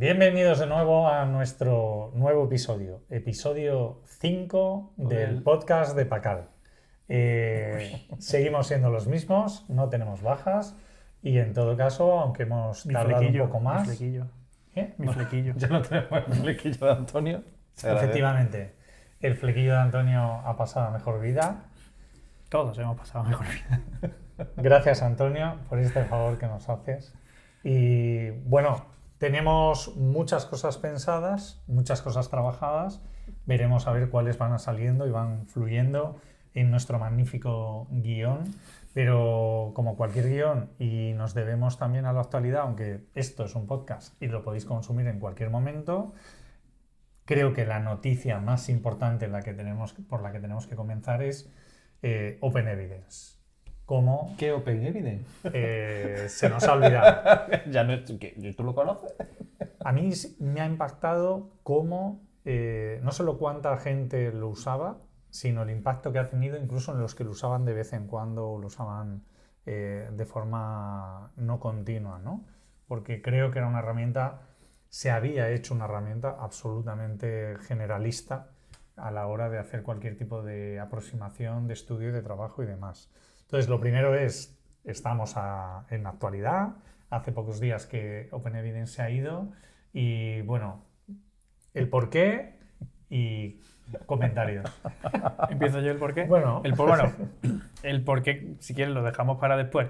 Bienvenidos de nuevo a nuestro nuevo episodio 5 del podcast de Pacal. Seguimos siendo los mismos, no tenemos bajas y en todo caso, aunque hemos tardado un poco más... Mi flequillo. ¿Eh? Mi flequillo. Ya no tenemos el flequillo de Antonio. Efectivamente, el flequillo de Antonio ha pasado a mejor vida. Todos hemos pasado mejor vida. Gracias, Antonio, por este favor que nos haces. Y bueno, tenemos muchas cosas pensadas, muchas cosas trabajadas. Veremos a ver cuáles van saliendo y van fluyendo en nuestro magnífico guión. Pero como cualquier guión, y nos debemos también a la actualidad, aunque esto es un podcast y lo podéis consumir en cualquier momento, creo que la noticia más importante por la que tenemos que comenzar es Open Evidence. ¿Cómo? ¿Qué Open Evidence? Se nos ha olvidado. Ya no, ¿tú lo conoces? A mí me ha impactado cómo, no solo cuánta gente lo usaba, sino el impacto que ha tenido incluso en los que lo usaban de vez en cuando o lo usaban de forma no continua, ¿no? Porque creo que era una herramienta, se había hecho una herramienta absolutamente generalista a la hora de hacer cualquier tipo de aproximación, de estudio, de trabajo y demás. Entonces, lo primero es, estamos en la actualidad, hace pocos días que Open Evidence se ha ido y, bueno, el porqué y comentarios. ¿Empiezo yo el porqué? Bueno, el porqué, si quieres, lo dejamos para después.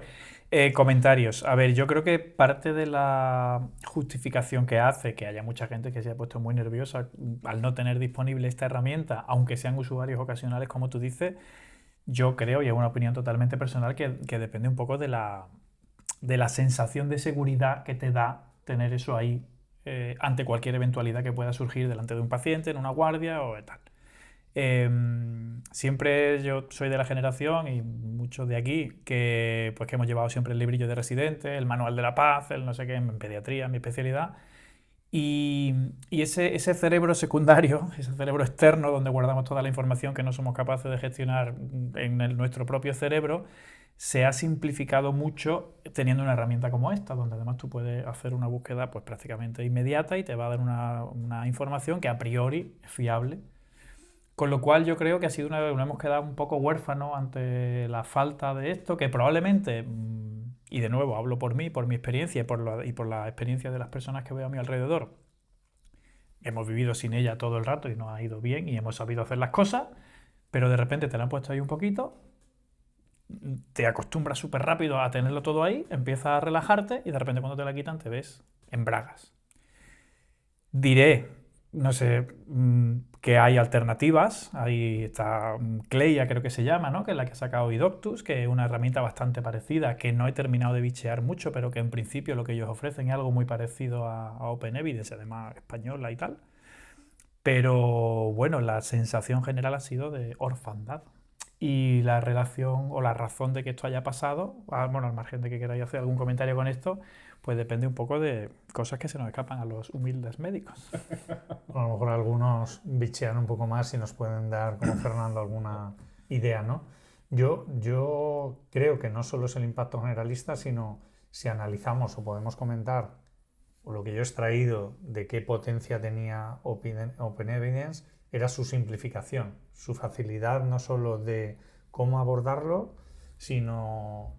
Comentarios. A ver, yo creo que parte de la justificación que hace que haya mucha gente que se haya puesto muy nerviosa al no tener disponible esta herramienta, aunque sean usuarios ocasionales, como tú dices, yo creo, y es una opinión totalmente personal, que depende un poco de la sensación de seguridad que te da tener eso ahí ante cualquier eventualidad que pueda surgir delante de un paciente, en una guardia o tal. Siempre yo soy de la generación, y muchos de aquí, que hemos llevado siempre el librillo de residente, el manual de la paz, el no sé qué, en pediatría, mi especialidad. Y ese cerebro secundario, ese cerebro externo donde guardamos toda la información que no somos capaces de gestionar en nuestro propio cerebro, se ha simplificado mucho teniendo una herramienta como esta, donde además tú puedes hacer una búsqueda pues prácticamente inmediata y te va a dar una información que a priori es fiable. Con lo cual yo creo que nos hemos quedado un poco huérfanos ante la falta de esto, que probablemente, y de nuevo hablo por mí, por mi experiencia y por la experiencia de las personas que veo a mi alrededor, hemos vivido sin ella todo el rato y nos ha ido bien y hemos sabido hacer las cosas, pero de repente te la han puesto ahí un poquito, te acostumbras súper rápido a tenerlo todo ahí, empiezas a relajarte y de repente cuando te la quitan te ves en bragas. Diré, no sé, que hay alternativas. Ahí está Cleia, creo que se llama, ¿no? Que es la que ha sacado iDoctus, que es una herramienta bastante parecida, que no he terminado de bichear mucho, pero que en principio lo que ellos ofrecen es algo muy parecido a Open Evidence, además española y tal. Pero bueno, la sensación general ha sido de orfandad. Y la relación o la razón de que esto haya pasado, bueno, al margen de que queráis hacer algún comentario con esto, pues depende un poco de cosas que se nos escapan a los humildes médicos. A lo mejor algunos bichean un poco más y nos pueden dar, como Fernando, alguna idea, ¿no? Yo creo que no solo es el impacto generalista, sino si analizamos o podemos comentar lo que yo he extraído de qué potencia tenía Open Evidence, era su simplificación, su facilidad no solo de cómo abordarlo, sino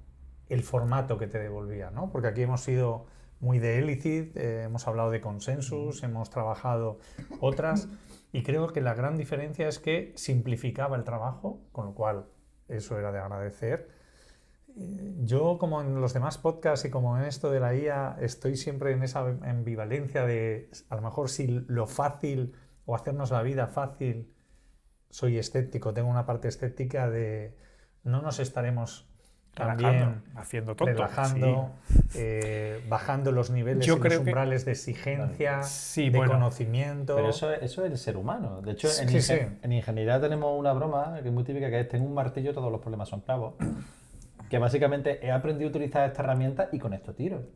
el formato que te devolvía, ¿no? Porque aquí hemos sido muy de Elicid, hemos hablado de consensus, hemos trabajado otras, y creo que la gran diferencia es que simplificaba el trabajo, con lo cual eso era de agradecer. Yo, como en los demás podcasts y como en esto de la IA, estoy siempre en esa ambivalencia de, a lo mejor si lo fácil o hacernos la vida fácil, soy escéptico, tengo una parte escéptica de no nos estaremos también haciendo tonto, relajando, sí. Bajando los niveles y los umbrales de exigencia, de conocimiento. Pero eso es el ser humano. De hecho, en ingeniería tenemos una broma que es muy típica, que es: tengo un martillo, todos los problemas son clavos. Que básicamente he aprendido a utilizar esta herramienta y con esto tiro.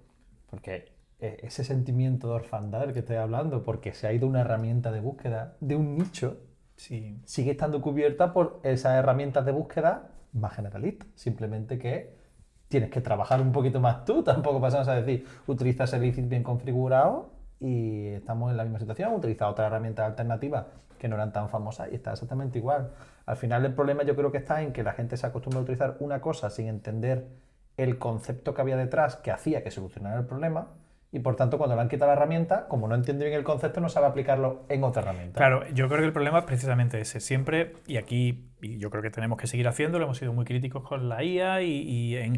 Porque ese sentimiento de orfandad del que estoy hablando, porque se ha ido una herramienta de búsqueda de un nicho, sí, sigue estando cubierta por esas herramientas de búsqueda más generalistas. Simplemente que tienes que trabajar un poquito más tú. Tampoco pasamos a decir, utilizas el Elicid bien configurado y estamos en la misma situación, utilizado otras herramientas alternativas que no eran tan famosas y está exactamente igual. Al final el problema yo creo que está en que la gente se acostumbra a utilizar una cosa sin entender el concepto que había detrás que hacía que solucionara el problema y por tanto cuando le han quitado la herramienta, como no entiende bien el concepto, no sabe aplicarlo en otra herramienta. Claro, yo creo que el problema es precisamente ese. Siempre, y yo creo que tenemos que seguir haciéndolo, hemos sido muy críticos con la IA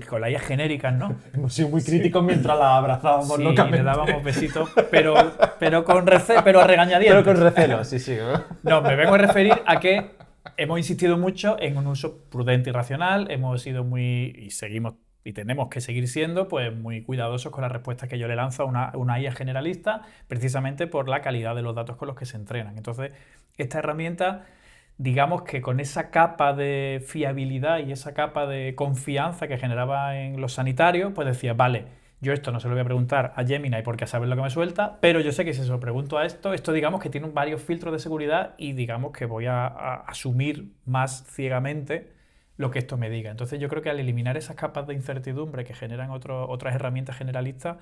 con la IA genéricas, ¿no? Hemos sido muy críticos mientras la abrazábamos locamente. Le dábamos besitos, pero a regañadientes. Pero con recelo, sí. No, me vengo a referir a que hemos insistido mucho en un uso prudente y racional, hemos sido y tenemos que seguir siendo pues, muy cuidadosos con las respuestas que yo le lanzo a una IA generalista, precisamente por la calidad de los datos con los que se entrenan. Entonces, esta herramienta, digamos que con esa capa de fiabilidad y esa capa de confianza que generaba en los sanitarios, pues decía, vale, yo esto no se lo voy a preguntar a Gemini porque a saber lo que me suelta, pero yo sé que si se lo pregunto a esto digamos que tiene varios filtros de seguridad y digamos que voy a asumir más ciegamente lo que esto me diga. Entonces yo creo que al eliminar esas capas de incertidumbre que generan otras herramientas generalistas,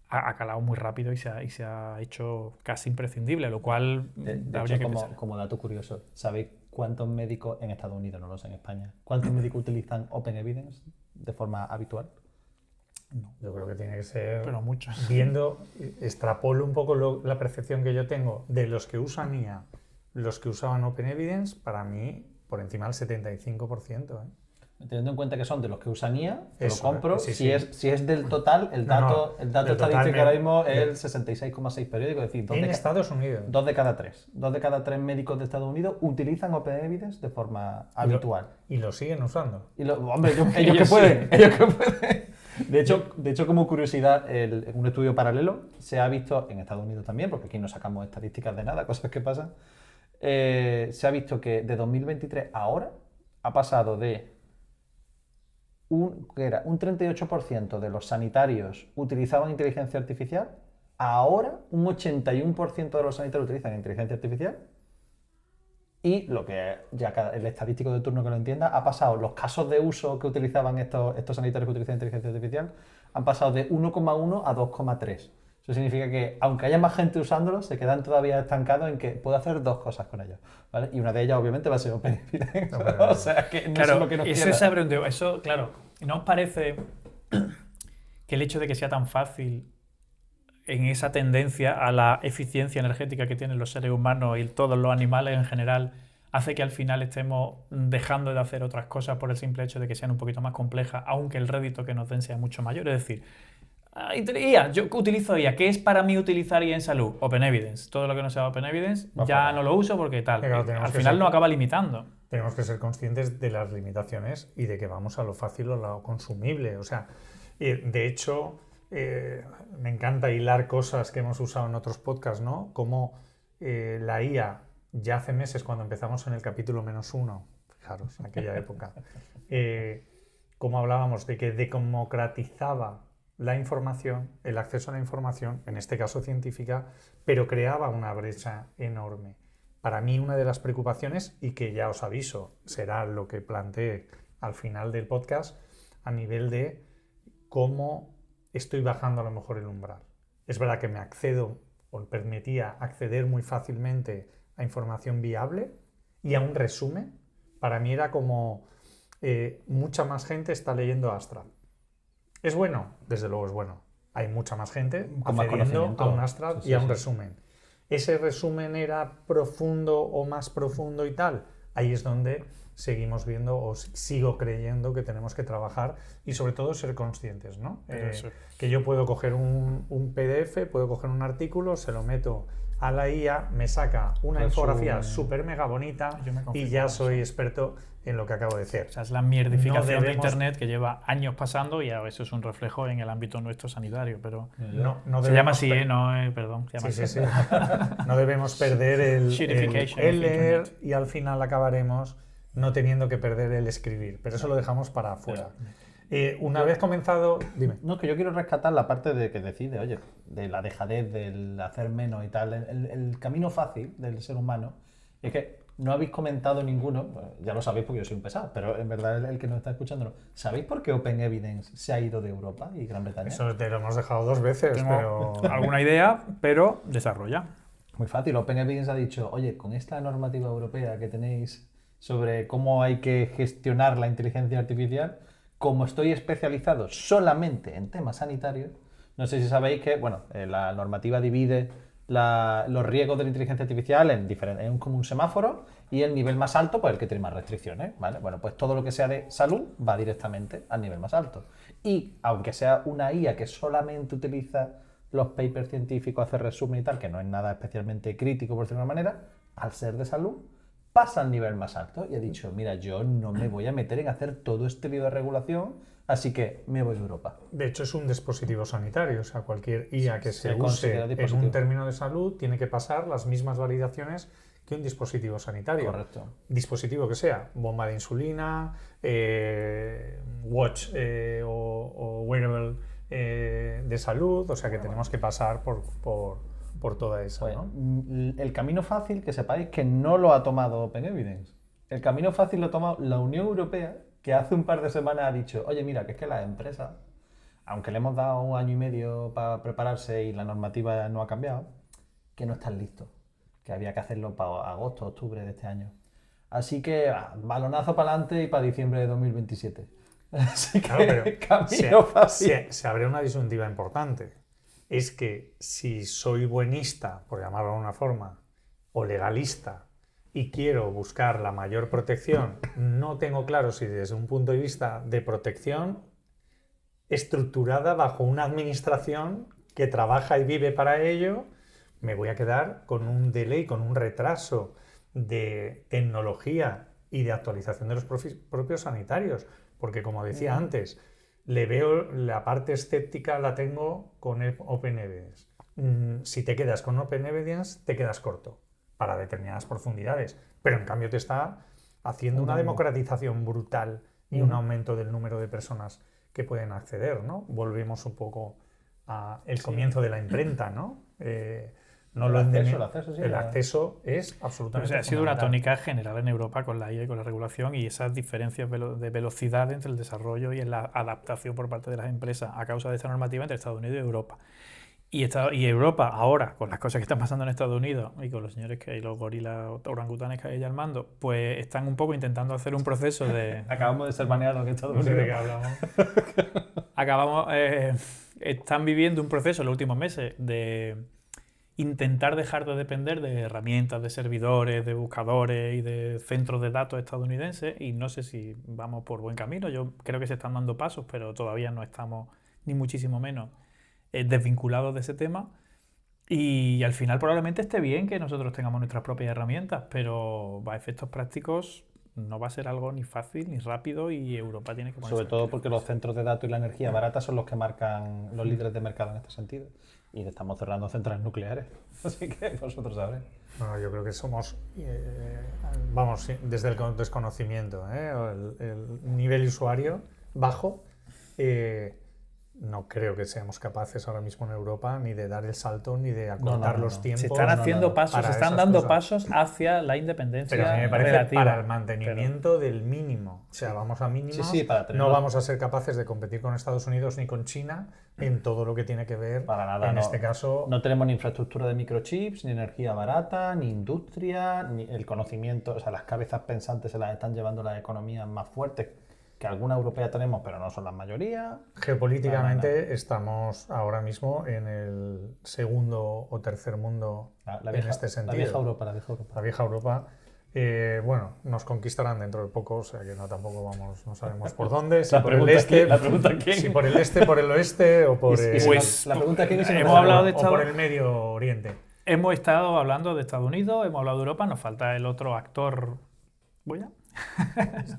ha calado muy rápido y se ha hecho casi imprescindible, lo cual habría que pensar. Como dato curioso, ¿sabéis cuántos médicos en Estados Unidos, no lo sé en España, cuántos médicos utilizan Open Evidence de forma habitual? No, yo creo que tiene que ser... Pero muchos. Extrapolo un poco la percepción que yo tengo de los que usan IA, los que usaban Open Evidence, para mí, por encima del 75%. Teniendo en cuenta que son de los que usan IA, lo compro. Sí, si es del total, el dato estadístico ahora mismo es el 66,6 periódico. Es decir, en Estados Unidos. 2 de cada 3. 2 de cada 3 médicos de Estados Unidos utilizan Open Evidence de forma habitual. Y lo siguen usando. Hombre, ellos que pueden. De hecho, como curiosidad, en un estudio paralelo se ha visto, en Estados Unidos también, porque aquí no sacamos estadísticas de nada, cosas que pasan, se ha visto que de 2023 a ahora ha pasado de un 38% de los sanitarios utilizaban inteligencia artificial, ahora un 81% de los sanitarios utilizan inteligencia artificial y lo que ya el estadístico de turno que lo entienda, ha pasado, los casos de uso que utilizaban estos sanitarios que utilizan inteligencia artificial han pasado de 1,1 a 2,3. Eso significa que, aunque haya más gente usándolo, se quedan todavía estancados en que puedo hacer dos cosas con ellos, ¿vale? Y una de ellas, obviamente, va a ser Open Evidence. O sea, que no claro, es lo que nos queda. Eso, claro, ¿no os parece que el hecho de que sea tan fácil en esa tendencia a la eficiencia energética que tienen los seres humanos y todos los animales en general hace que al final estemos dejando de hacer otras cosas por el simple hecho de que sean un poquito más complejas, aunque el rédito que nos den sea mucho mayor? Es decir, IA, yo utilizo IA. ¿Qué es para mí utilizar IA en salud? Open Evidence. Todo lo que no sea Open Evidence ya no lo uso porque tal. Al final nos acaba limitando. Tenemos que ser conscientes de las limitaciones y de que vamos a lo fácil o a lo consumible. O sea, de hecho, me encanta hilar cosas que hemos usado en otros podcasts, ¿no? Como la IA, ya hace meses cuando empezamos en el capítulo -1, fijaros, en aquella época, como hablábamos de que democratizaba la información, el acceso a la información, en este caso científica, pero creaba una brecha enorme. Para mí una de las preocupaciones, y que ya os aviso, será lo que planteé al final del podcast, a nivel de cómo estoy bajando a lo mejor el umbral. Es verdad que me permitía acceder muy fácilmente a información viable y a un resumen. Para mí era como mucha más gente está leyendo Astra. ¿Es bueno? Desde luego es bueno. Hay mucha más gente accediendo a un Astra y a un resumen. ¿Ese resumen era profundo o más profundo y tal? Ahí es donde seguimos viendo o sigo creyendo que tenemos que trabajar y sobre todo ser conscientes, ¿no? Que yo puedo coger un PDF, puedo coger un artículo, se lo meto a la IA, me saca una infografía súper mega bonita y ya soy experto en lo que acabo de decir. O sea, es la mierdificación de Internet que lleva años pasando y a eso es un reflejo en el ámbito nuestro sanitario, pero se llama así, perdón. Se llama así. Sí. No debemos perder el leer y al final acabaremos no teniendo que perder el escribir, pero eso lo dejamos para afuera. Una vez comenzado, dime. No, que yo quiero rescatar la parte de que decide, oye, de la dejadez, del hacer menos y tal. El camino fácil del ser humano es que no habéis comentado ninguno, bueno, ya lo sabéis porque yo soy un pesado, pero en verdad el que nos está escuchando no. ¿Sabéis por qué Open Evidence se ha ido de Europa y Gran Bretaña? Eso te lo hemos dejado 2 veces, Tengo pero... alguna idea, pero desarrolla. Muy fácil, Open Evidence ha dicho, oye, con esta normativa europea que tenéis sobre cómo hay que gestionar la inteligencia artificial, como estoy especializado solamente en temas sanitarios, no sé si sabéis que, bueno, la normativa divide los riesgos de la inteligencia artificial en como un semáforo, y el nivel más alto, pues el que tiene más restricciones, ¿vale? Bueno, pues todo lo que sea de salud va directamente al nivel más alto. Y aunque sea una IA que solamente utiliza los papers científicos, hace resumen y tal, que no es nada especialmente crítico, por decirlo de una manera, al ser de salud, pasa al nivel más alto y ha dicho, mira, yo no me voy a meter en hacer todo este lío de regulación, así que me voy a Europa. De hecho, es un dispositivo sanitario, o sea, cualquier IA que se use considera en dispositivo. un término de salud tiene que pasar las mismas validaciones que un dispositivo sanitario. Correcto. Dispositivo que sea, bomba de insulina, watch o wearable de salud, o sea que tenemos que pasar por toda esa, Bueno, ¿no? el camino fácil, que sepáis que no lo ha tomado Open Evidence. El camino fácil lo ha tomado la Unión Europea, que hace un par de semanas ha dicho, oye, mira, que es que las empresas, aunque le hemos dado 1 año y medio para prepararse y la normativa no ha cambiado, que no están listos, que había que hacerlo para agosto, octubre de este año. Así que balonazo para adelante y para diciembre de 2027. Así que Claro, pero camino fácil. se abre una disyuntiva importante. Es que si soy buenista, por llamarlo de una forma, o legalista, y quiero buscar la mayor protección, no tengo claro si desde un punto de vista de protección estructurada bajo una administración que trabaja y vive para ello, me voy a quedar con un delay, con un retraso de tecnología y de actualización de los propios sanitarios. Porque, como decía antes, le veo la parte escéptica, la tengo con Open Evidence. Si te quedas con Open Evidence, te quedas corto para determinadas profundidades. Pero, en cambio, te está haciendo una democratización brutal y un aumento del número de personas que pueden acceder, ¿no? Volvemos un poco al comienzo de la imprenta, ¿no? El acceso, sí, el acceso es absolutamente Pero, ha sido una fundamental. tónica general en Europa con la IA y con la regulación, y esas diferencias de velocidad entre el desarrollo y en la adaptación por parte de las empresas a causa de esta normativa entre Estados Unidos y Europa. Y Europa ahora, con las cosas que están pasando en Estados Unidos y con los señores que hay, los gorilas orangutanes que hay allá al mando, pues están un poco intentando hacer un proceso de... Acabamos de ser baneados en Estados No sé Unidos. de qué hablamos. Están viviendo un proceso en los últimos meses de intentar dejar de depender de herramientas, de servidores, de buscadores y de centros de datos estadounidenses, y no sé si vamos por buen camino. Yo creo que se están dando pasos, pero todavía no estamos, ni muchísimo menos, desvinculados de ese tema. Y al final probablemente esté bien que nosotros tengamos nuestras propias herramientas, pero a efectos prácticos no va a ser algo ni fácil ni rápido, y Europa tiene que ponerse... Sobre todo porque los centros de datos y la energía barata son los que marcan los líderes de mercado en este sentido. Y estamos cerrando centrales nucleares. Así que vosotros sabréis. Bueno, yo creo que somos, vamos, desde el desconocimiento, el nivel usuario bajo, no creo que seamos capaces ahora mismo en Europa ni de dar el salto ni de acortar los tiempos. Se están haciendo pasos, para se están esas dando cosas. pasos hacia la independencia Pero a mí me parece relativa. para el mantenimiento del mínimo. O sea, vamos a mínimos. Sí, para tener no vamos a ser capaces de competir con Estados Unidos ni con China en todo lo que tiene que ver. Para nada. En este caso. No tenemos ni infraestructura de microchips, ni energía barata, ni industria, ni el conocimiento. O sea, las cabezas pensantes se las están llevando las economías más fuertes, que alguna europea tenemos, pero no son la mayoría. Geopolíticamente estamos ahora mismo en el segundo o tercer mundo La vieja, en este sentido. La vieja Europa, la vieja Europa. La vieja Europa. Bueno, nos conquistarán dentro de poco, o sea que no tampoco vamos, no sabemos por dónde, si La por el pregunta este, quién, la pregunta quién. si por el este, por el oeste o por, La pregunta quién es si hemos hablado de o por el Medio Oriente. Hemos estado hablando de Estados Unidos, hemos hablado de Europa, nos falta el otro actor. ¿Voy ya?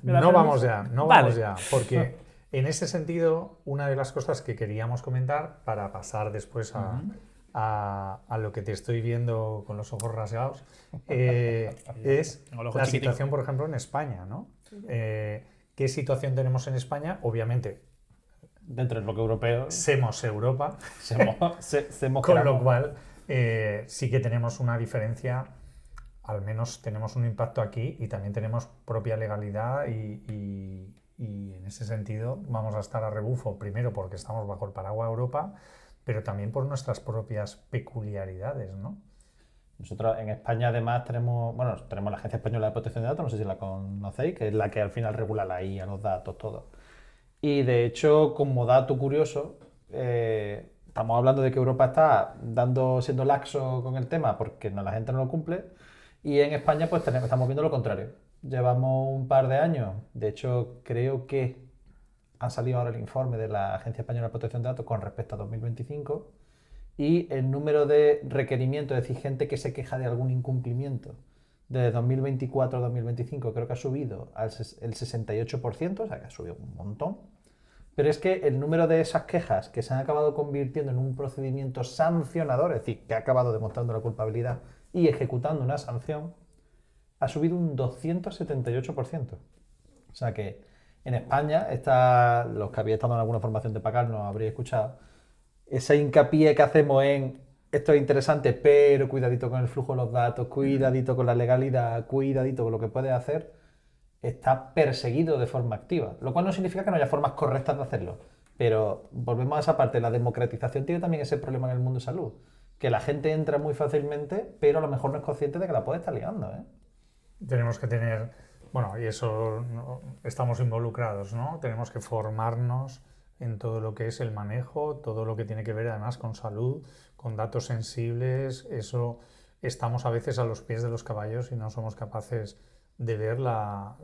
No vamos ya, no Vale. vamos ya, porque en ese sentido, una de las cosas que queríamos comentar para pasar después a lo que te estoy viendo con los ojos rasgados, es Tengo los ojos la chiquititos. situación, por ejemplo, en España, ¿no? ¿Qué situación tenemos en España? Obviamente, dentro del bloque europeo, somos Europa, semos con lo cual sí que tenemos una diferencia al menos tenemos un impacto aquí y también tenemos propia legalidad y en ese sentido vamos a estar a rebufo, primero porque estamos bajo el paraguas Europa, pero también por nuestras propias peculiaridades, ¿no? Nosotros en España además tenemos la Agencia Española de Protección de Datos, no sé si la conocéis, que es la que al final regula la IA, los datos, todo. Y de hecho, como dato curioso, estamos hablando de que Europa está siendo laxo con el tema porque la gente no lo cumple, y en España pues estamos viendo lo contrario. Llevamos un par de años, de hecho creo que ha salido ahora el informe de la Agencia Española de Protección de Datos con respecto a 2025, y el número de requerimientos, es decir, gente que se queja de algún incumplimiento de 2024 a 2025, creo que ha subido el 68%, o sea que ha subido un montón. Pero es que el número de esas quejas que se han acabado convirtiendo en un procedimiento sancionador, es decir, que ha acabado demostrando la culpabilidad y ejecutando una sanción, ha subido un 278%. O sea que en España, los que habéis estado en alguna formación de PACAR nos habréis escuchado, ese hincapié que hacemos en esto es interesante, pero cuidadito con el flujo de los datos, cuidadito con la legalidad, cuidadito con lo que puedes hacer, está perseguido de forma activa. Lo cual no significa que no haya formas correctas de hacerlo. Pero volvemos a esa parte, la democratización tiene también ese problema en el mundo de salud. Que la gente entra muy fácilmente, pero a lo mejor no es consciente de que la puede estar liando, ¿eh? Tenemos que tener, bueno, y eso estamos involucrados, ¿no? Tenemos que formarnos en todo lo que es el manejo, todo lo que tiene que ver además con salud, con datos sensibles. Eso estamos a veces a los pies de los caballos y no somos capaces de ver la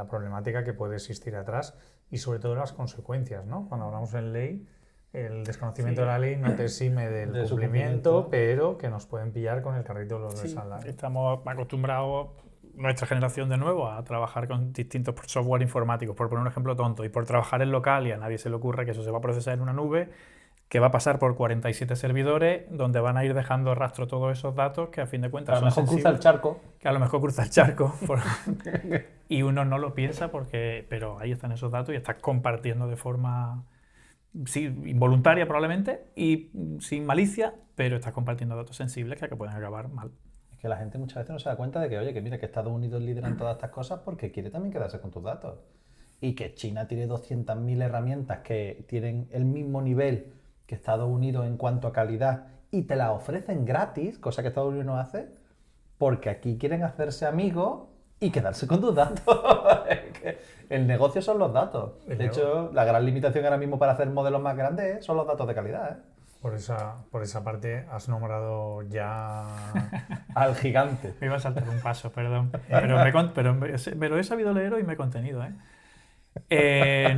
problemática que puede existir atrás y sobre todo las consecuencias, ¿no? Cuando hablamos en ley, el desconocimiento de la ley no te exime del cumplimiento, pero que nos pueden pillar con el carrito de los Sí, resalados. estamos acostumbrados, nuestra generación de nuevo, a trabajar con distintos software informáticos, por poner un ejemplo tonto, y por trabajar en local y a nadie se le ocurre que eso se va a procesar en una nube, que va a pasar por 47 servidores, donde van a ir dejando rastro todos esos datos que a fin de cuentas a lo mejor cruza el charco. Que a lo mejor cruza el charco. Y uno no lo piensa pero ahí están esos datos y estás compartiendo de forma involuntaria probablemente y sin malicia, pero estás compartiendo datos sensibles que pueden acabar mal. Es que la gente muchas veces no se da cuenta de que, oye, que mira, que Estados Unidos lidera en todas estas cosas porque quiere también quedarse con tus datos. Y que China tiene 200.000 herramientas que tienen el mismo nivel que Estados Unidos en cuanto a calidad y te las ofrecen gratis, cosa que Estados Unidos no hace, porque aquí quieren hacerse amigos y quedarse con tus datos. El negocio son los datos. De hecho, la gran limitación ahora mismo para hacer modelos más grandes son los datos de calidad, ¿eh? Por esa parte has nombrado ya al gigante. Me iba a saltar un paso, perdón. Pero he sabido leer y me he contenido, ¿eh?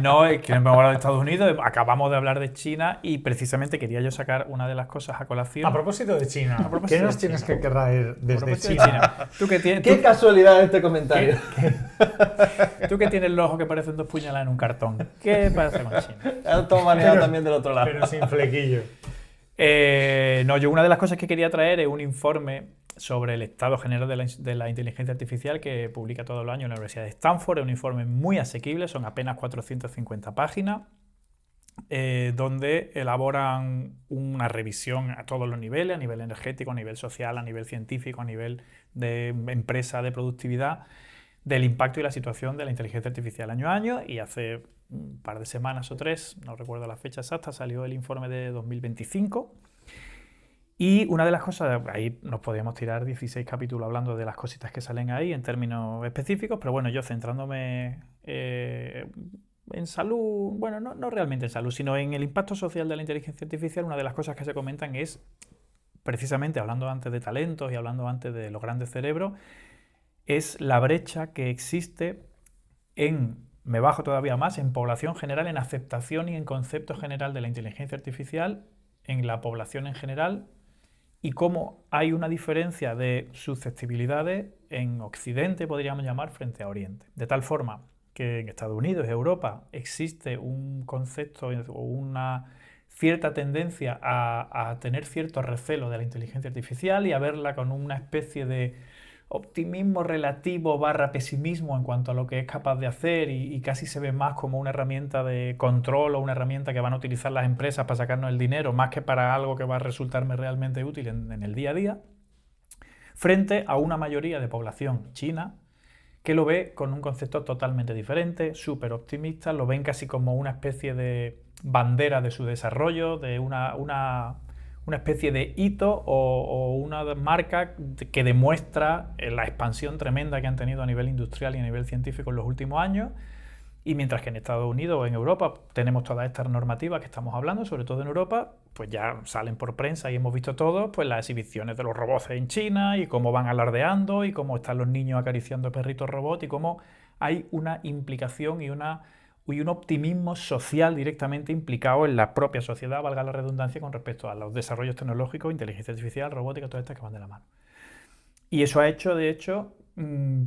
No, es que hemos hablado de Estados Unidos, acabamos de hablar de China y precisamente quería yo sacar una de las cosas a colación. A propósito de China, ¿qué nos tienes que traer desde China? Qué casualidad este comentario. Tú que tienes los ojos que parecen dos puñaladas en un cartón, ¿qué pasa con China? Todo manejado también del otro lado. Pero sin flequillo. Yo una de las cosas que quería traer es un informe sobre el estado general de la inteligencia artificial que publica todos los años en la Universidad de Stanford. Es un informe muy asequible, son apenas 450 páginas, donde elaboran una revisión a todos los niveles, a nivel energético, a nivel social, a nivel científico, a nivel de empresa, de productividad, del impacto y la situación de la inteligencia artificial año a año. Y hace un par de semanas o 3, no recuerdo la fecha exacta, salió el informe de 2025. Y una de las cosas, ahí nos podríamos tirar 16 capítulos hablando de las cositas que salen ahí en términos específicos, pero bueno, yo centrándome en salud, bueno, no realmente en salud, sino en el impacto social de la inteligencia artificial, una de las cosas que se comentan es, precisamente hablando antes de talentos y hablando antes de los grandes cerebros, es la brecha que existe me bajo todavía más, en población general, en aceptación y en concepto general de la inteligencia artificial, en la población en general, y cómo hay una diferencia de susceptibilidades en Occidente, podríamos llamar, frente a Oriente. De tal forma que en Estados Unidos y Europa existe un concepto o una cierta tendencia a tener cierto recelo de la inteligencia artificial y a verla con una especie de optimismo relativo / pesimismo en cuanto a lo que es capaz de hacer y casi se ve más como una herramienta de control o una herramienta que van a utilizar las empresas para sacarnos el dinero más que para algo que va a resultarme realmente útil en el día a día, frente a una mayoría de población china que lo ve con un concepto totalmente diferente, súper optimista, lo ven casi como una especie de bandera de su desarrollo, de una especie de hito o una marca que demuestra la expansión tremenda que han tenido a nivel industrial y a nivel científico en los últimos años. Y mientras que en Estados Unidos o en Europa tenemos todas estas normativas que estamos hablando, sobre todo en Europa, pues ya salen por prensa y hemos visto todos pues las exhibiciones de los robots en China y cómo van alardeando y cómo están los niños acariciando perritos robots y cómo hay una implicación y un optimismo social directamente implicado en la propia sociedad, valga la redundancia, con respecto a los desarrollos tecnológicos, inteligencia artificial, robótica, todas estas que van de la mano. Y eso ha hecho, de hecho,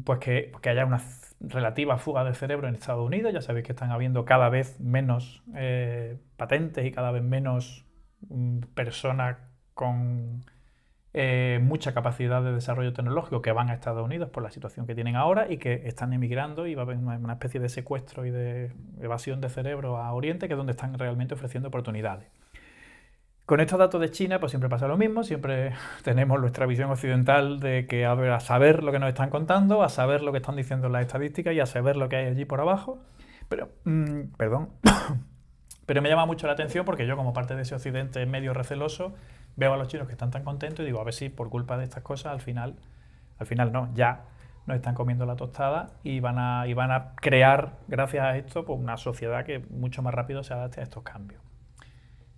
pues que haya una relativa fuga de cerebro en Estados Unidos. Ya sabéis que están habiendo cada vez menos patentes y cada vez menos personas con mucha capacidad de desarrollo tecnológico que van a Estados Unidos por la situación que tienen ahora y que están emigrando, y va a haber una especie de secuestro y de evasión de cerebro a Oriente, que es donde están realmente ofreciendo oportunidades. Con estos datos de China pues siempre pasa lo mismo, siempre tenemos nuestra visión occidental de que a saber lo que nos están contando, a saber lo que están diciendo las estadísticas y a saber lo que hay allí por abajo. Pero, pero me llama mucho la atención porque yo, como parte de ese occidente medio receloso, veo a los chinos que están tan contentos y digo, a ver si por culpa de estas cosas al final no, ya nos están comiendo la tostada y van a crear, gracias a esto, pues una sociedad que mucho más rápido se adapte a estos cambios.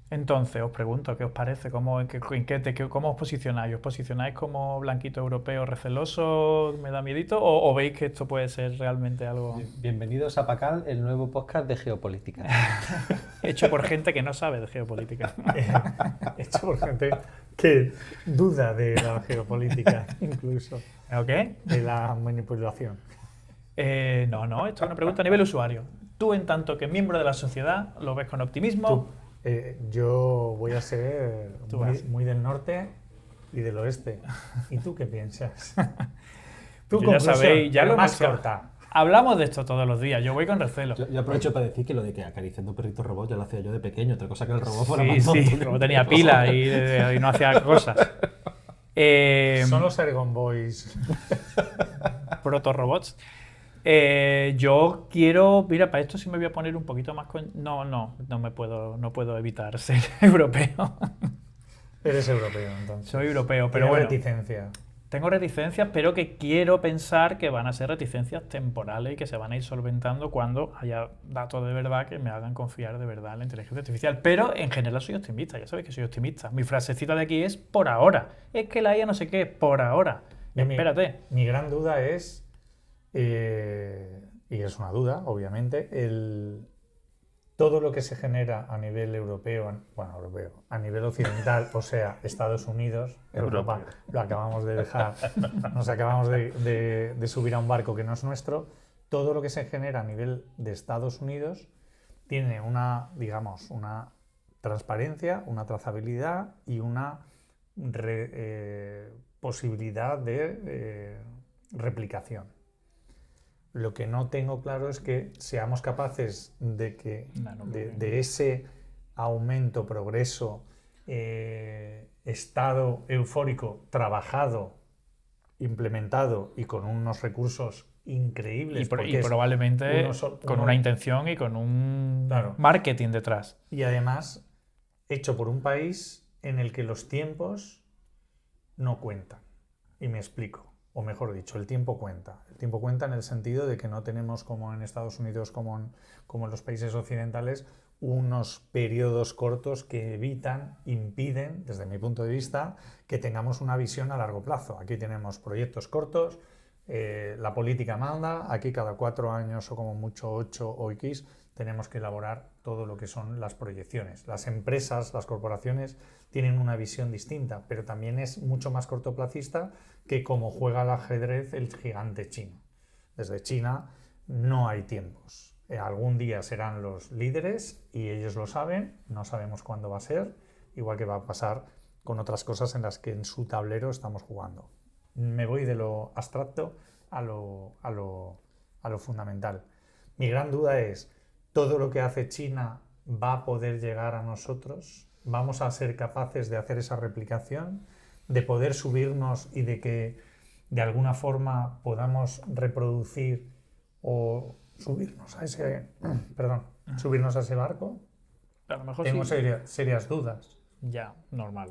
Entonces, os pregunto, ¿qué os parece? ¿Cómo os posicionáis? ¿Os posicionáis como blanquito europeo receloso, me da miedito? ¿O veis que esto puede ser realmente algo...? Bienvenidos a Pacal, el nuevo podcast de geopolítica. Hecho por gente que no sabe de geopolítica. Hecho por gente que duda de la geopolítica, incluso. ¿Ok? De la manipulación. No, esto es una pregunta a nivel usuario. Tú, en tanto que miembro de la sociedad, ¿lo ves con optimismo? Yo voy a ser muy del norte y del oeste. ¿Y tú qué piensas? Tú, ya sabéis, ya lo más corta. Hablamos de esto todos los días, yo voy con recelo. Yo aprovecho para decir que lo de que acariciando perritos robots ya lo hacía yo de pequeño, otra cosa que el robot fuera más tonto. Sí, el robot tenía pila y no hacía cosas. Son los Ergon Boys. Proto-robots. Yo quiero, mira, para esto sí me voy a poner un poquito más no puedo evitar ser europeo. Eres europeo, entonces. Soy europeo, pero bueno. Reticencia. Tengo reticencias, pero que quiero pensar que van a ser reticencias temporales y que se van a ir solventando cuando haya datos de verdad que me hagan confiar de verdad en la inteligencia artificial. Pero en general soy optimista, ya sabéis que soy optimista. Mi frasecita de aquí es por ahora. Es que la IA no sé qué, por ahora. Espérate. Mi gran duda es... y es una duda, obviamente, todo lo que se genera a nivel europeo, a nivel occidental, o sea, Estados Unidos, Europa, lo acabamos de dejar, nos acabamos de subir a un barco que no es nuestro, todo lo que se genera a nivel de Estados Unidos tiene una transparencia, una trazabilidad y una posibilidad de replicación. Lo que no tengo claro es que seamos capaces de ese aumento, progreso, estado eufórico, trabajado, implementado y con unos recursos increíbles. Y probablemente con una intención y con un marketing detrás. Y además, hecho por un país en el que los tiempos no cuentan. Y me explico. O mejor dicho, el tiempo cuenta. El tiempo cuenta en el sentido de que no tenemos, como en Estados Unidos, como en los países occidentales, unos periodos cortos que impiden, desde mi punto de vista, que tengamos una visión a largo plazo. Aquí tenemos proyectos cortos, la política manda, aquí cada 4 años o como mucho 8 o X tenemos que elaborar todo lo que son las proyecciones. Las empresas, las corporaciones tienen una visión distinta, pero también es mucho más cortoplacista que como juega al ajedrez el gigante chino. Desde China no hay tiempos. Algún día serán los líderes y ellos lo saben, no sabemos cuándo va a ser, igual que va a pasar con otras cosas en las que en su tablero estamos jugando. Me voy de lo abstracto a lo fundamental. Mi gran duda es, ¿todo lo que hace China va a poder llegar a nosotros? ¿Vamos a ser capaces de hacer esa replicación? de poder subirnos y de que de alguna forma podamos reproducir o subirnos a ese, subirnos a ese barco? A lo mejor Tengo sí. serias dudas. Ya, normal.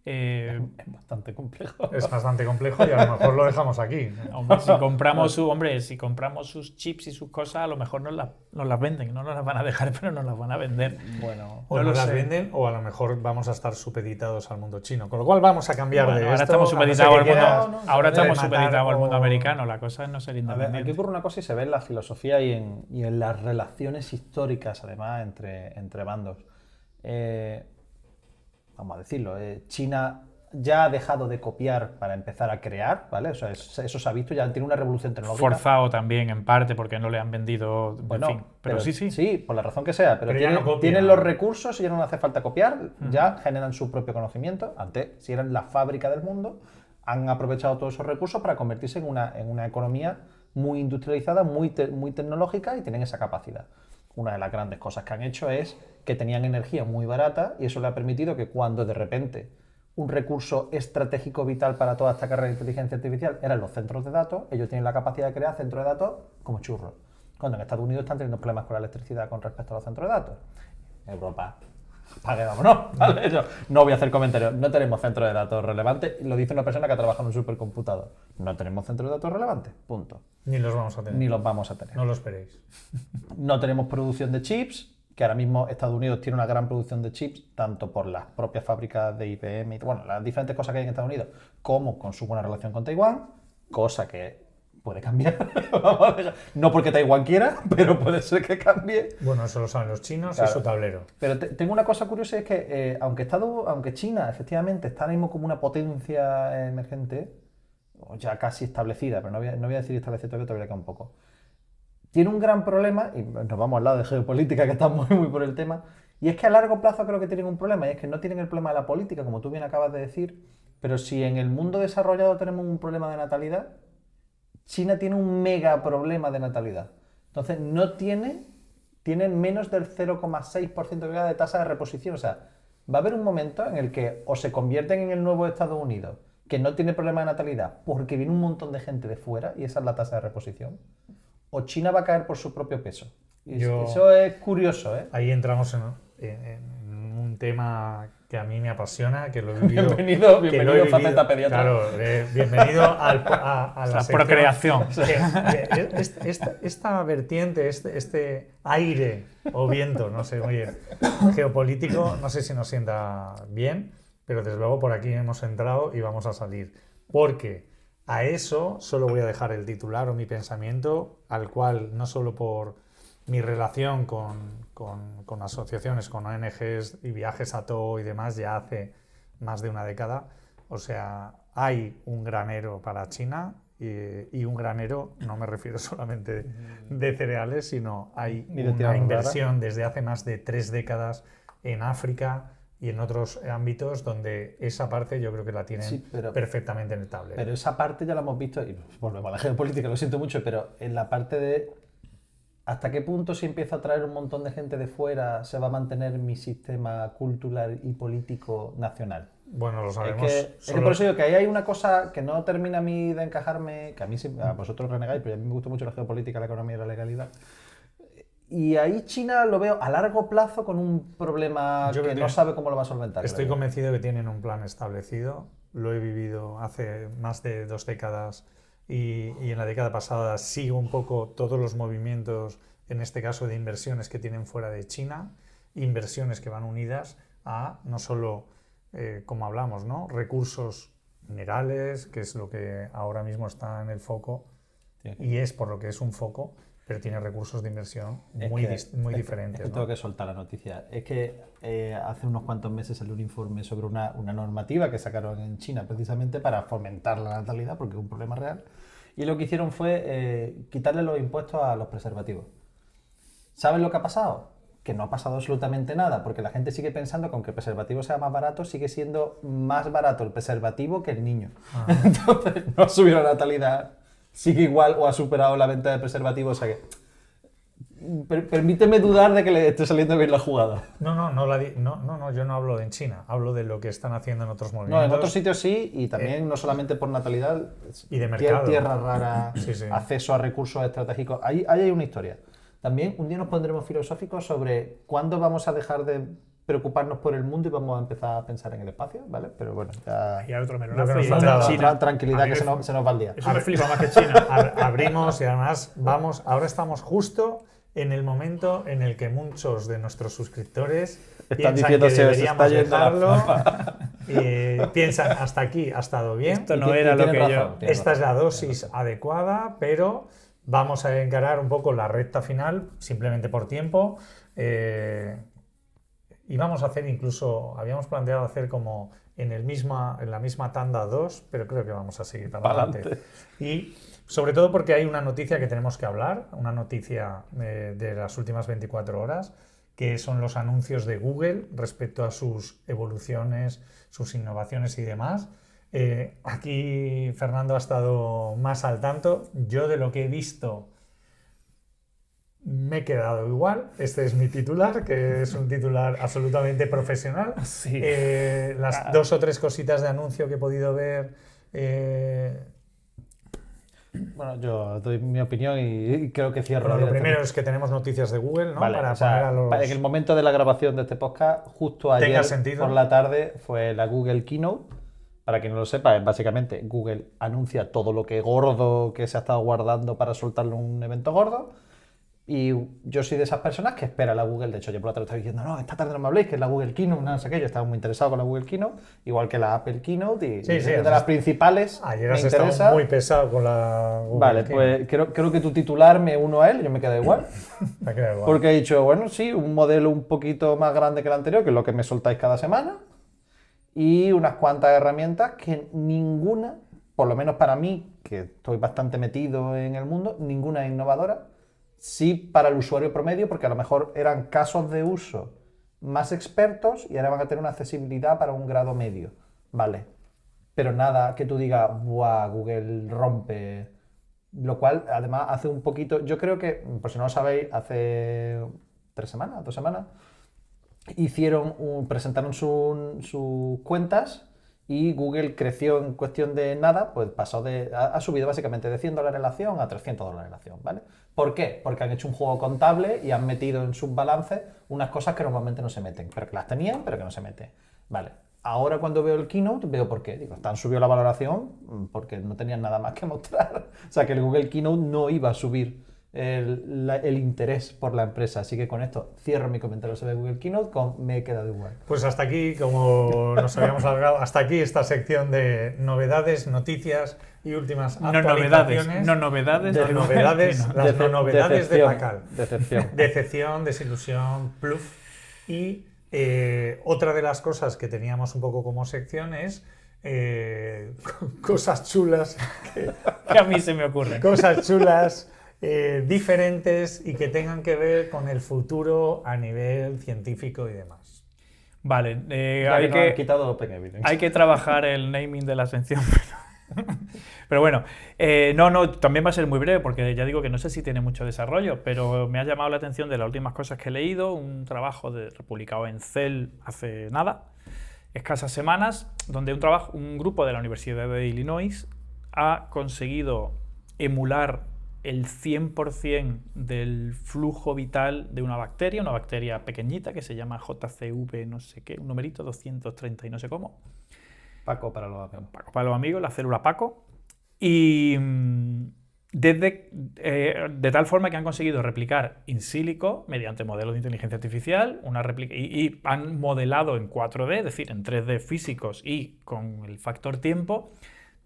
Es bastante complejo. Es bastante complejo y a lo mejor lo dejamos aquí. Hombre, si compramos sus chips y sus cosas, a lo mejor nos las venden. No nos las van a dejar, pero nos las van a vender. Bueno, O nos las venden, o a lo mejor vamos a estar supeditados al mundo chino. Con lo cual vamos a cambiar de ahora esto. estamos supeditados Ahora al mundo americano. La cosa es no ser a ver, independiente. aquí ocurre una cosa y se ve en la filosofía y en las relaciones históricas, además, entre bandos. Vamos a decirlo, China ya ha dejado de copiar para empezar a crear, ¿vale? O sea, eso se ha visto, ya tiene una revolución tecnológica. Forzado también, en parte, porque no le han vendido, Bueno, en fin. Pero sí. Sí, por la razón que sea, pero ya no copian. tienen los recursos y ya no hace falta copiar, ya generan su propio conocimiento. Antes, si eran la fábrica del mundo, han aprovechado todos esos recursos para convertirse en una economía muy industrializada, muy tecnológica, y tienen esa capacidad. Una de las grandes cosas que han hecho es que tenían energía muy barata, y eso le ha permitido que cuando de repente un recurso estratégico vital para toda esta carrera de inteligencia artificial eran los centros de datos, ellos tienen la capacidad de crear centros de datos como churros. Cuando en Estados Unidos están teniendo problemas con la electricidad con respecto a los centros de datos. Europa, pague, vámonos, ¿vale? Yo no voy a hacer comentarios. No tenemos centros de datos relevantes. Lo dice una persona que ha trabajado en un supercomputador. No tenemos centros de datos relevantes. Punto. Ni los vamos a tener. Ni los vamos a tener. No lo esperéis. No tenemos producción de chips, que ahora mismo Estados Unidos tiene una gran producción de chips, tanto por las propias fábricas de IBM y bueno, las diferentes cosas que hay en Estados Unidos, como con su buena relación con Taiwán, cosa que puede cambiar. No porque Taiwán quiera, pero puede ser que cambie. Bueno, eso lo saben los chinos, Claro. y su tablero. Pero tengo una cosa curiosa, es que aunque China efectivamente está ahora mismo como una potencia emergente, o ya casi establecida, pero no voy a decir establecida, todavía queda un poco, tiene un gran problema, y nos vamos al lado de geopolítica, que está muy por el tema, y es que a largo plazo creo que tienen un problema, y es que no tienen el problema de la política, como tú bien acabas de decir, pero si en el mundo desarrollado tenemos un problema de natalidad, China tiene un mega problema de natalidad. Entonces, tienen menos del 0,6% de tasa de reposición. O sea, va a haber un momento en el que o se convierten en el nuevo Estados Unidos, que no tiene problema de natalidad, porque viene un montón de gente de fuera, y esa es la tasa de reposición, o China va a caer por su propio peso. Eso es curioso, ¿eh? Ahí entramos en un tema que a mí me apasiona, que lo he vivido. Bienvenido faceta pediatra. Claro, bienvenido a la sección. Procreación. Esta vertiente, este aire o viento, no sé, oye, geopolítico, no sé si nos sienta bien, pero desde luego por aquí hemos entrado y vamos a salir. Porque a eso solo voy a dejar el titular o mi pensamiento, al cual no solo por mi relación con asociaciones, con ONGs y viajes a todo y demás ya hace más de una década. O sea, hay un granero para China y un granero, no me refiero solamente de cereales, sino hay una inversión desde hace más de 3 décadas en África y en otros ámbitos donde esa parte yo creo que la tienen perfectamente en el tablero. Pero esa parte ya la hemos visto, y volvemos a la geopolítica, lo siento mucho, pero en la parte de ¿hasta qué punto si empiezo a traer un montón de gente de fuera se va a mantener mi sistema cultural y político nacional? Bueno, lo sabemos. Es que por eso digo que ahí hay una cosa que no termina a mí de encajarme, que a mí a vosotros renegáis, pero a mí me gusta mucho la geopolítica, la economía y la legalidad. Y ahí China lo veo a largo plazo con un problema que no sabe cómo lo va a solventar. Estoy convencido que tienen un plan establecido. Lo he vivido hace más de 2 décadas y en la década pasada sigo un poco todos los movimientos, en este caso de inversiones que tienen fuera de China, inversiones que van unidas a no solo, como hablamos, ¿no?, recursos minerales, que es lo que ahora mismo está en el foco, y es por lo que es un foco, pero tiene recursos de inversión muy diferentes. Es que tengo que soltar la noticia. Es que hace unos cuantos meses salió un informe sobre una normativa que sacaron en China precisamente para fomentar la natalidad, porque es un problema real. Y lo que hicieron fue quitarle los impuestos a los preservativos. ¿Saben lo que ha pasado? Que no ha pasado absolutamente nada, porque la gente sigue pensando que aunque el preservativo sea más barato, sigue siendo más barato el preservativo que el niño. Entonces no ha subido la natalidad, sigue igual o ha superado la venta de preservativos. O sea que Permíteme dudar de que le esté saliendo bien la jugada. No, yo no hablo de en China, hablo de lo que están haciendo en otros movimientos. No, en otros sitios sí, y también no solamente por natalidad, y de mercado. Tierra rara, sí. acceso a recursos estratégicos. Ahí hay una historia. También un día nos pondremos filosóficos sobre cuándo vamos a dejar de preocuparnos por el mundo y vamos a empezar a pensar en el espacio, ¿vale? Pero bueno, ya... Y hay otro melonazo y China. Tranquilidad, que se nos va el día. Eso me flipa más que China. Abrimos y además ahora estamos justo en el momento en el que muchos de nuestros suscriptores están piensan diciendo que se deberíamos dejarlo, la piensan hasta aquí ha estado bien. Esto no era lo que razón, yo... Esta es la dosis adecuada, pero vamos a encarar un poco la recta final, simplemente por tiempo. Y vamos a hacer incluso, habíamos planteado hacer como en la misma tanda 2, pero creo que vamos a seguir para adelante. Y sobre todo porque hay una noticia que tenemos que hablar, una noticia de las últimas 24 horas, que son los anuncios de Google respecto a sus evoluciones, sus innovaciones y demás. Aquí Fernando ha estado más al tanto. Yo de lo que he visto me he quedado igual. Este es mi titular, que es un titular absolutamente profesional. Sí. Las 2 o 3 cositas de anuncio que he podido ver. Bueno, yo doy mi opinión y creo que cierro. Lo primero es que tenemos noticias de Google, ¿no? Vale, para o sea, poner a los... En el momento de la grabación de este podcast, justo ayer sentido. por la tarde, fue la Google Keynote. Para quien no lo sepa, es básicamente Google anuncia todo lo que gordo que se ha estado guardando para soltarlo en un evento gordo. Y yo soy de esas personas que espera la Google. De hecho, yo por la tarde estaba diciendo, no, esta tarde no me habléis, que es la Google Keynote, no sé qué. Yo estaba muy interesado con la Google Keynote, igual que la Apple Keynote. Y de las principales. Ayer has estado muy pesado con la Google Vale, Keynote. pues creo que tu titular me uno a él, yo me quedo igual. Me queda igual. Porque he dicho, bueno, sí, un modelo un poquito más grande que el anterior, que es lo que me soltáis cada semana. Y unas cuantas herramientas que ninguna, por lo menos para mí, que estoy bastante metido en el mundo, ninguna es innovadora. Sí para el usuario promedio, porque a lo mejor eran casos de uso más expertos y ahora van a tener una accesibilidad para un grado medio. Vale. Pero nada que tú digas, ¡buah! Google rompe. Lo cual, además, hace un poquito... Yo creo que, por si no lo sabéis, hace 2 semanas, presentaron sus cuentas y Google creció en cuestión de nada, pues ha subido básicamente de $100 la acción a $300 la acción, ¿vale? ¿Por qué? Porque han hecho un juego contable y han metido en sus balances unas cosas que normalmente no se meten, pero que las tenían, pero que no se meten. Vale, ahora cuando veo el Keynote veo por qué. Digo, han subido la valoración porque no tenían nada más que mostrar. O sea, que el Google Keynote no iba a subir el interés por la empresa. Así que con esto cierro mi comentario sobre Google Keynote con me he quedado igual. Pues hasta aquí, como nos habíamos alargado, hasta aquí esta sección de novedades, noticias y últimas actualizaciones. No novedades. Las no novedades de Pacal. Decepción, desilusión, pluf. Y otra de las cosas que teníamos un poco como sección es cosas chulas que a mí se me ocurren. Cosas chulas diferentes y que tengan que ver con el futuro a nivel científico y demás. Vale, hay que trabajar el naming de la sección. Pero bueno, también va a ser muy breve porque ya digo que no sé si tiene mucho desarrollo, pero me ha llamado la atención de las últimas cosas que he leído, un trabajo publicado en Cell hace nada, escasas semanas, donde un grupo de la Universidad de Illinois ha conseguido emular el 100% del flujo vital de una bacteria pequeñita que se llama JCV no sé qué, un numerito 230 y no sé cómo. Paco para los amigos, la célula Paco. Y de tal forma que han conseguido replicar in silico, mediante modelos de inteligencia artificial, y han modelado en 4D, es decir, en 3D físicos y con el factor tiempo,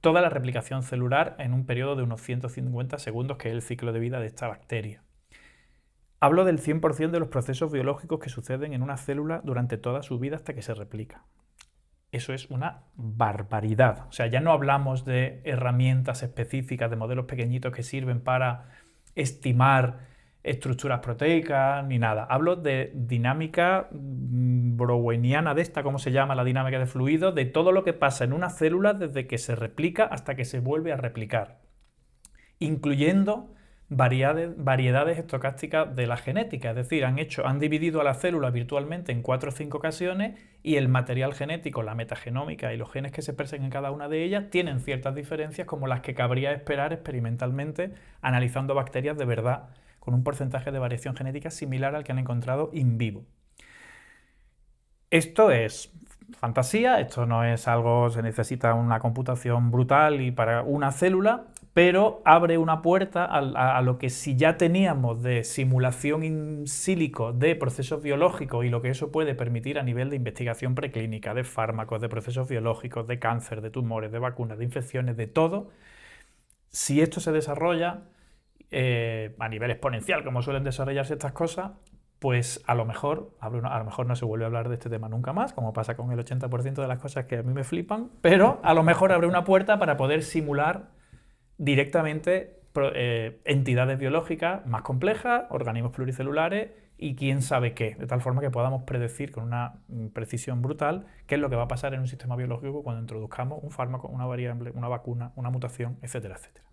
toda la replicación celular en un periodo de unos 150 segundos, que es el ciclo de vida de esta bacteria. Hablo del 100% de los procesos biológicos que suceden en una célula durante toda su vida hasta que se replica. Eso es una barbaridad. O sea, ya no hablamos de herramientas específicas, de modelos pequeñitos que sirven para estimar estructuras proteicas ni nada. Hablo de dinámica browniana de esta, ¿cómo se llama? La dinámica de fluidos, de todo lo que pasa en una célula desde que se replica hasta que se vuelve a replicar, incluyendo variedades estocásticas de la genética. Es decir, han dividido a la célula virtualmente en 4 o 5 ocasiones y el material genético, la metagenómica y los genes que se expresan en cada una de ellas tienen ciertas diferencias como las que cabría esperar experimentalmente analizando bacterias de verdad, con un porcentaje de variación genética similar al que han encontrado in vivo. Esto es fantasía, esto no es algo, se necesita una computación brutal y para una célula, pero abre una puerta a lo que si ya teníamos de simulación in silico de procesos biológicos y lo que eso puede permitir a nivel de investigación preclínica, de fármacos, de procesos biológicos, de cáncer, de tumores, de vacunas, de infecciones, de todo, si esto se desarrolla a nivel exponencial, como suelen desarrollarse estas cosas, pues a lo mejor no se vuelve a hablar de este tema nunca más, como pasa con el 80% de las cosas que a mí me flipan, pero a lo mejor abre una puerta para poder simular directamente entidades biológicas más complejas, organismos pluricelulares y quién sabe qué, de tal forma que podamos predecir con una precisión brutal qué es lo que va a pasar en un sistema biológico cuando introduzcamos un fármaco, una variable, una vacuna, una mutación, etcétera, etcétera.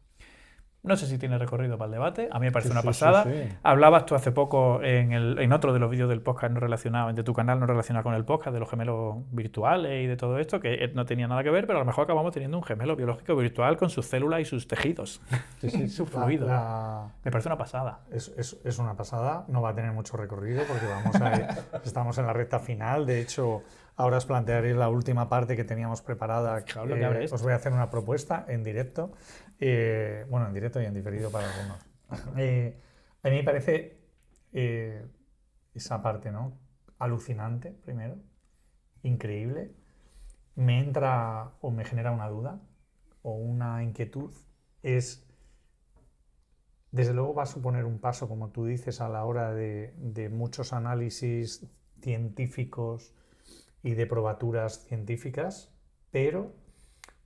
No sé si tiene recorrido para el debate, a mí me parece una pasada. Sí. Hablabas tú hace poco en otro de los vídeos del podcast no relacionado, de tu canal no relacionado con el podcast, de los gemelos virtuales y de todo esto, que no tenía nada que ver, pero a lo mejor acabamos teniendo un gemelo biológico virtual con sus células y sus tejidos, sus fluidos. Me parece una pasada. Es una pasada, no va a tener mucho recorrido porque estamos en la recta final, de hecho... Ahora os plantearé la última parte que teníamos preparada. Os voy a hacer una propuesta en directo. En directo y en diferido para algunos. A mí me parece esa parte, ¿no? Alucinante, primero. Increíble. Me entra o me genera una duda o una inquietud. Desde luego va a suponer un paso, como tú dices, a la hora de muchos análisis científicos y de probaturas científicas, pero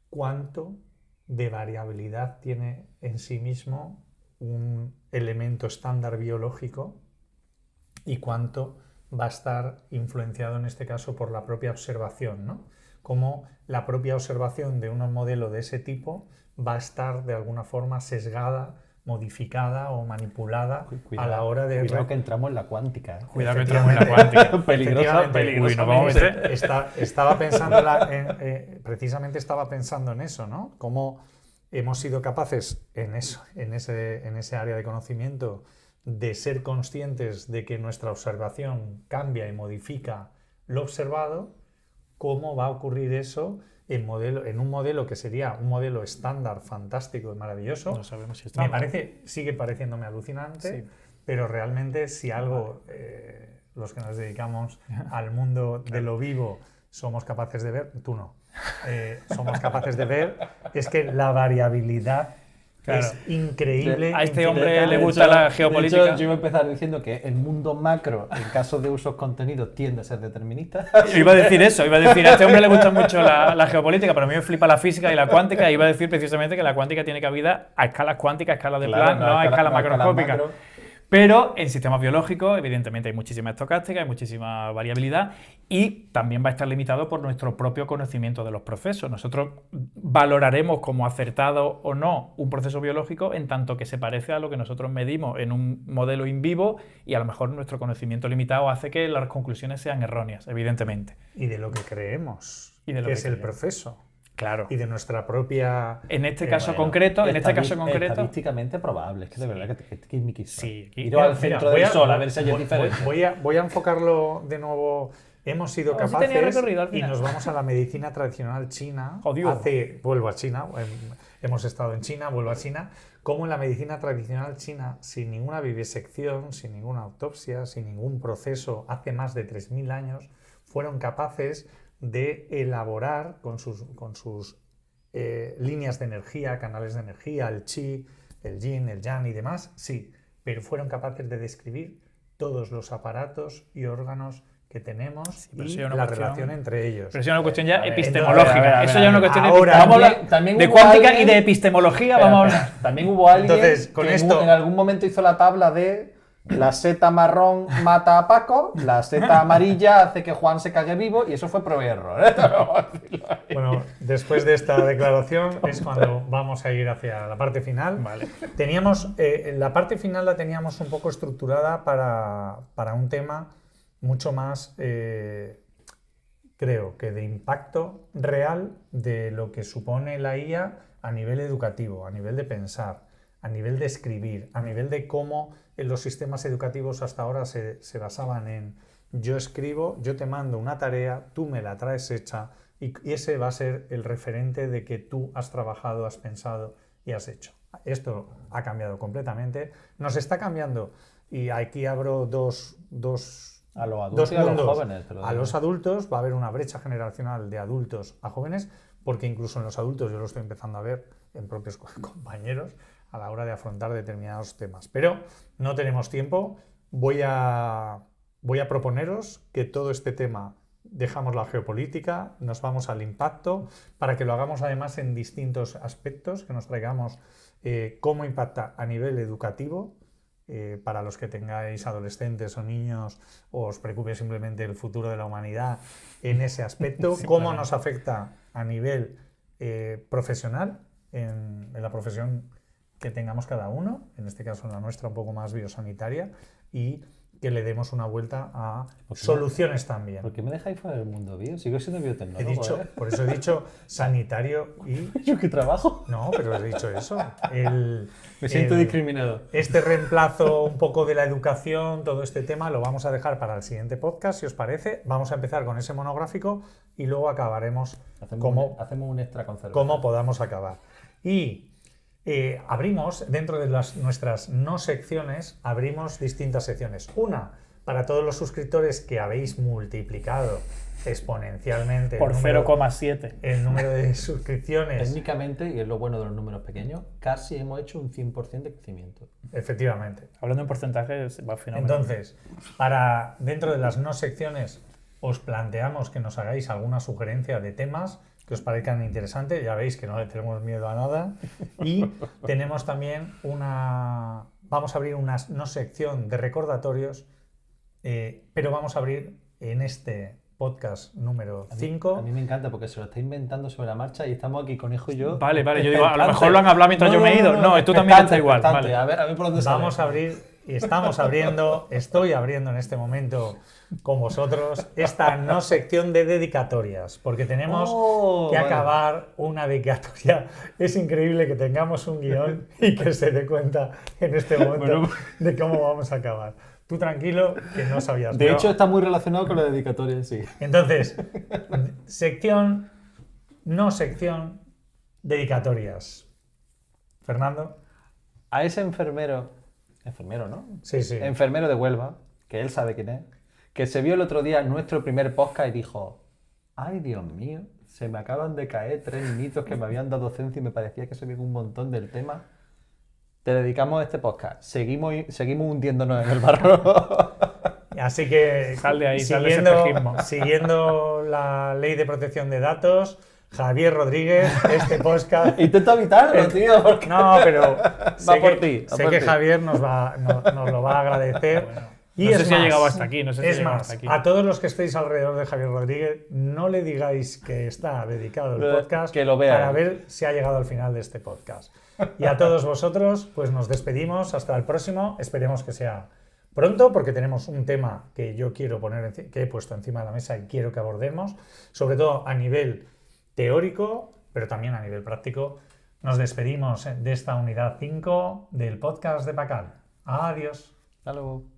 ¿cuánto de variabilidad tiene en sí mismo un elemento estándar biológico y cuánto va a estar influenciado en este caso por la propia observación, ¿no? Cómo la propia observación de un modelo de ese tipo va a estar de alguna forma sesgada, modificada o manipulada a la hora de... Cuidado que entramos en la cuántica. Cuidado que entramos en la cuántica. Peligrosa. Uy, no vamos a meter. Estaba pensando precisamente estaba pensando en eso, ¿no? Cómo hemos sido capaces en ese área de conocimiento de ser conscientes de que nuestra observación cambia y modifica lo observado. ¿Cómo va a ocurrir eso en un modelo que sería un modelo estándar, fantástico y maravilloso? No sabemos si está. Sigue pareciéndome alucinante, sí. Pero realmente si algo los que nos dedicamos al mundo de lo vivo somos capaces de ver, tú no, somos capaces de ver, es que la variabilidad es increíble. A este hombre le gusta la geopolítica. De hecho, yo iba a empezar diciendo que el mundo macro, en caso de usos contenidos, tiende a ser determinista. Iba a decir eso, a este hombre le gusta mucho la geopolítica, pero a mí me flipa la física y la cuántica, y iba a decir precisamente que la cuántica tiene cabida a escalas cuánticas, a escala de Planck, no a escala macroscópica. Pero en sistemas biológicos, evidentemente, hay muchísima estocástica, hay muchísima variabilidad y también va a estar limitado por nuestro propio conocimiento de los procesos. Nosotros valoraremos como acertado o no un proceso biológico en tanto que se parece a lo que nosotros medimos en un modelo in vivo y a lo mejor nuestro conocimiento limitado hace que las conclusiones sean erróneas, evidentemente. Y de lo que creemos, que es el proceso. Claro. Y de nuestra propia... En este caso concreto... Estadísticamente probable. Es que de verdad que sí. Ir al centro del sol a ver si hay diferencia. Voy a enfocarlo de nuevo. Hemos sido capaces y nos vamos a la medicina tradicional china. Vuelvo a China. Hemos estado en China, vuelvo a China. Como en la medicina tradicional china, sin ninguna vivisección, sin ninguna autopsia, sin ningún proceso, hace más de 3.000 años, fueron capaces de elaborar con sus líneas de energía, canales de energía, el chi, el yin, el yang y demás, sí, pero fueron capaces de describir todos los aparatos y órganos que tenemos y la relación entre ellos. Pero eso es una cuestión ya epistemológica. Eso ya es una cuestión vamos a hablar de cuántica y de epistemología. Vamos a hablar. También hubo alguien que en algún momento hizo la tabla de La seta marrón mata a Paco, la seta amarilla hace que Juan se cague vivo y eso fue prueba y error. Bueno, después de esta declaración es cuando vamos a ir hacia la parte final. Vale. Teníamos, la parte final la teníamos un poco estructurada para un tema mucho más, creo que de impacto real de lo que supone la IA a nivel educativo, a nivel de pensar, a nivel de escribir, a nivel de cómo los sistemas educativos hasta ahora se basaban en yo escribo, yo te mando una tarea, tú me la traes hecha y ese va a ser el referente de que tú has trabajado, has pensado y has hecho. Esto ha cambiado completamente, nos está cambiando y aquí abro dos a los adultos y a los jóvenes. A los adultos va a haber una brecha generacional de adultos a jóvenes porque incluso en los adultos yo lo estoy empezando a ver en propios compañeros a la hora de afrontar determinados temas. Pero no tenemos tiempo. Voy a proponeros que todo este tema dejamos la geopolítica, nos vamos al impacto, para que lo hagamos además en distintos aspectos, que nos traigamos cómo impacta a nivel educativo, para los que tengáis adolescentes o niños, o os preocupe simplemente el futuro de la humanidad en ese aspecto, cómo nos afecta a nivel profesional, en la profesión que tengamos cada uno, en este caso la nuestra un poco más biosanitaria, y que le demos una vuelta a soluciones también. ¿Por qué me dejáis fuera del mundo bio? Sigo siendo biotecnólogo. Por eso he dicho sanitario y... ¿Yo qué trabajo? No, pero he dicho eso. Me siento discriminado. Este reemplazo un poco de la educación, todo este tema, lo vamos a dejar para el siguiente podcast, si os parece. Vamos a empezar con ese monográfico y luego acabaremos hacemos un extra con cerveza. Cómo podamos acabar. Y abrimos, dentro de nuestras no secciones, abrimos distintas secciones. Una, para todos los suscriptores que habéis multiplicado exponencialmente por 0,7 el número de suscripciones. Técnicamente, y es lo bueno de los números pequeños, casi hemos hecho un 100% de crecimiento. Efectivamente. Hablando en porcentajes, va fenomenal. Entonces, dentro de las no secciones, os planteamos que nos hagáis alguna sugerencia de temas que os parezcan interesantes. Ya veis que no le tenemos miedo a nada. Y tenemos también vamos a abrir una no sección de recordatorios, pero vamos a abrir en este podcast número 5. A mí me encanta porque se lo está inventando sobre la marcha y estamos aquí, Conejo y yo. Vale, yo digo, a lo mejor lo han hablado mientras yo me he ido. No, tú también está igual. Vale. A ver por dónde sale. Vamos a abrir, y estoy abriendo en este momento con vosotros esta no sección de dedicatorias, porque tenemos que acabar una dedicatoria. Es increíble que tengamos un guión y que se dé cuenta en este momento de cómo vamos a acabar. Tú tranquilo, que no sabías. De hecho, está muy relacionado con la dedicatoria, sí. Entonces, no sección, dedicatorias. Fernando. A ese enfermero, ¿no? Sí. Enfermero de Huelva, que él sabe quién es, que se vio el otro día nuestro primer podcast y dijo: ay, Dios mío, se me acaban de caer 3 niñitos que me habían dado docencia y me parecía que sabían un montón del tema. Te dedicamos a este podcast. Seguimos hundiéndonos en el barro. Así que, sal de ahí, siguiendo la ley de protección de datos, Javier Rodríguez, este podcast... Intento evitarlo, tío. Porque... No, pero sé que Javier nos lo va a agradecer. Bueno. Y no sé si ha llegado hasta aquí. A todos los que estéis alrededor de Javier Rodríguez, no le digáis que está dedicado el podcast, que lo vean, para ver si ha llegado al final de este podcast. Y a todos vosotros, pues nos despedimos. Hasta el próximo. Esperemos que sea pronto, porque tenemos un tema que yo quiero que he puesto encima de la mesa y quiero que abordemos, sobre todo a nivel teórico, pero también a nivel práctico. Nos despedimos de esta unidad 5 del podcast de Pacal. Adiós. Hasta luego.